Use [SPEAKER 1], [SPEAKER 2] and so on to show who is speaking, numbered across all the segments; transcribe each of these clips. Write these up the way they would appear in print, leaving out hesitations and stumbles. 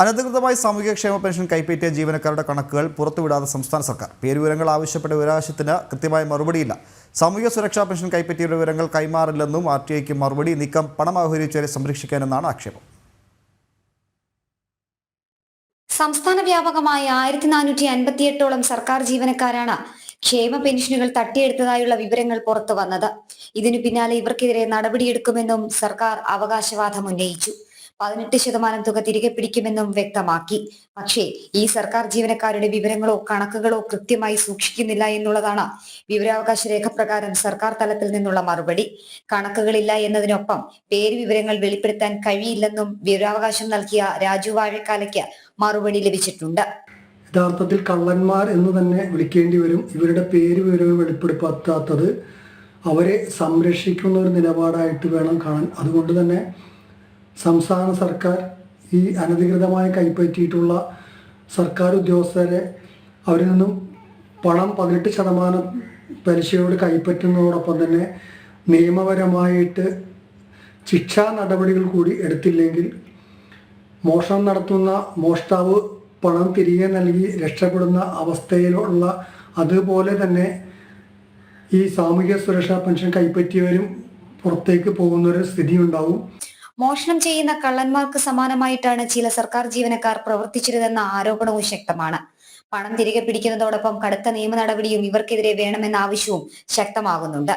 [SPEAKER 1] അനധികൃതമായി സാമൂഹ്യക്ഷേമ പെൻഷൻ കൈപ്പറ്റിയ ജീവനക്കാരുടെ കണക്കുകൾ പുറത്തുവിടാതെ സംസ്ഥാന സർക്കാർ. പേരുവിവരങ്ങൾ ആവശ്യപ്പെട്ട വിവരാവശ്യത്തിന് കൃത്യമായ മറുപടിയില്ല. സാമൂഹ്യ സുരക്ഷാ പെൻഷൻ കൈപ്പറ്റിയവരുടെ വിവരങ്ങൾ കൈമാറില്ലെന്നും RTIക്ക് മറുപടി. നീക്കം പണം അപഹരിച്ചവരെ സംരക്ഷിക്കാനെന്നാണ് ആക്ഷേപം.
[SPEAKER 2] സംസ്ഥാന വ്യാപകമായ 1458ഓളം സർക്കാർ ജീവനക്കാരാണ് ക്ഷേമ പെൻഷനുകൾ തട്ടിയെടുത്തതായുള്ള വിവരങ്ങൾ പുറത്തു വന്നത്. ഇതിനു പിന്നാലെ ഇവർക്കെതിരെ നടപടിയെടുക്കുമെന്നും സർക്കാർ അവകാശവാദം ഉന്നയിച്ചു. 18% തുക തിരികെ പിടിക്കുമെന്നും വ്യക്തമാക്കി. പക്ഷേ ഈ സർക്കാർ ജീവനക്കാരുടെ വിവരങ്ങളോ കണക്കുകളോ കൃത്യമായി സൂക്ഷിക്കുന്നില്ല എന്നുള്ളതാണ് വിവരാവകാശ രേഖ പ്രകാരം സർക്കാർ തലത്തിൽ നിന്നുള്ള മറുപടി. കണക്കുകളില്ല എന്നതിനൊപ്പം പേര് വിവരങ്ങൾ വെളിപ്പെടുത്താൻ കഴിയില്ലെന്നും വിവരാവകാശം നൽകിയ രാജു വാഴക്കാലയ്ക്ക് മറുപടി ലഭിച്ചിട്ടുണ്ട്.
[SPEAKER 3] യഥാർത്ഥത്തിൽ കള്ളന്മാർ എന്ന് തന്നെ വിളിക്കേണ്ടി വരും. ഇവരുടെ പേര് വിവരങ്ങൾ വെളിപ്പെടുത്താത്തത് അവരെ സംരക്ഷിക്കുന്ന ഒരു നിലപാടായിട്ട് വേണം കാണാൻ. അതുകൊണ്ട് തന്നെ സംസ്ഥാന സർക്കാർ ഈ അനധികൃതമായി കൈപ്പറ്റിയിട്ടുള്ള സർക്കാർ ഉദ്യോഗസ്ഥരെ അവരിൽ നിന്നും പണം 18% പലിശയോട് കൈപ്പറ്റുന്നതോടൊപ്പം തന്നെ നിയമപരമായിട്ട് ശിക്ഷാ നടപടികൾ കൂടി എടുത്തില്ലെങ്കിൽ മോഷണം നടത്തുന്ന മോഷ്ടാവ് പണം തിരികെ നൽകി രക്ഷപ്പെടുന്ന അവസ്ഥയിലുള്ള അതുപോലെ തന്നെ ഈ സാമൂഹ്യ സുരക്ഷാ പെൻഷൻ കൈപ്പറ്റിയവരും പുറത്തേക്ക് പോകുന്നൊരു സ്ഥിതി ഉണ്ടാവും.
[SPEAKER 2] മോഷണം ചെയ്യുന്ന കള്ളന്മാർക്ക് സമാനമായിട്ടാണ് ചില സർക്കാർ ജീവനക്കാർ പ്രവർത്തിച്ചിരുതെന്ന ആരോപണവും ശക്തമാണ്. പണം തിരികെ പിടിക്കുന്നതോടൊപ്പം കടുത്ത നിയമ നടപടിയും ഇവർക്കെതിരെ വേണമെന്ന ആവശ്യവും ശക്തമാകുന്നുണ്ട്.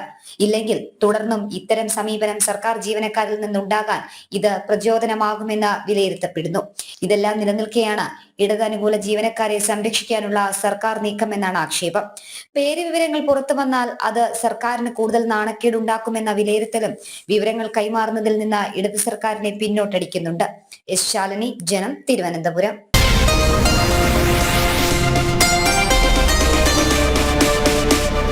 [SPEAKER 2] ഇല്ലെങ്കിൽ തുടർന്നും ഇത്തരം സമീപനം സർക്കാർ ജീവനക്കാരിൽ നിന്നുണ്ടാകാൻ ഇത് പ്രചോദനമാകുമെന്ന് വിലയിരുത്തപ്പെടുന്നു. ഇതെല്ലാം നിലനിൽക്കെയാണ് ഇടതനുകൂല ജീവനക്കാരെ സംരക്ഷിക്കാനുള്ള സർക്കാർ നീക്കമെന്നാണ് ആക്ഷേപം. പേര് വിവരങ്ങൾ പുറത്തു വന്നാൽ അത് സർക്കാരിന് കൂടുതൽ നാണക്കേടുണ്ടാക്കുമെന്ന വിലയിരുത്തലും വിവരങ്ങൾ കൈമാറുന്നതിൽ നിന്ന് ഇടത് സർക്കാരിനെ പിന്നോട്ടടിക്കുന്നുണ്ട്. എസ് ശാലിനി, ജനം, തിരുവനന്തപുരം.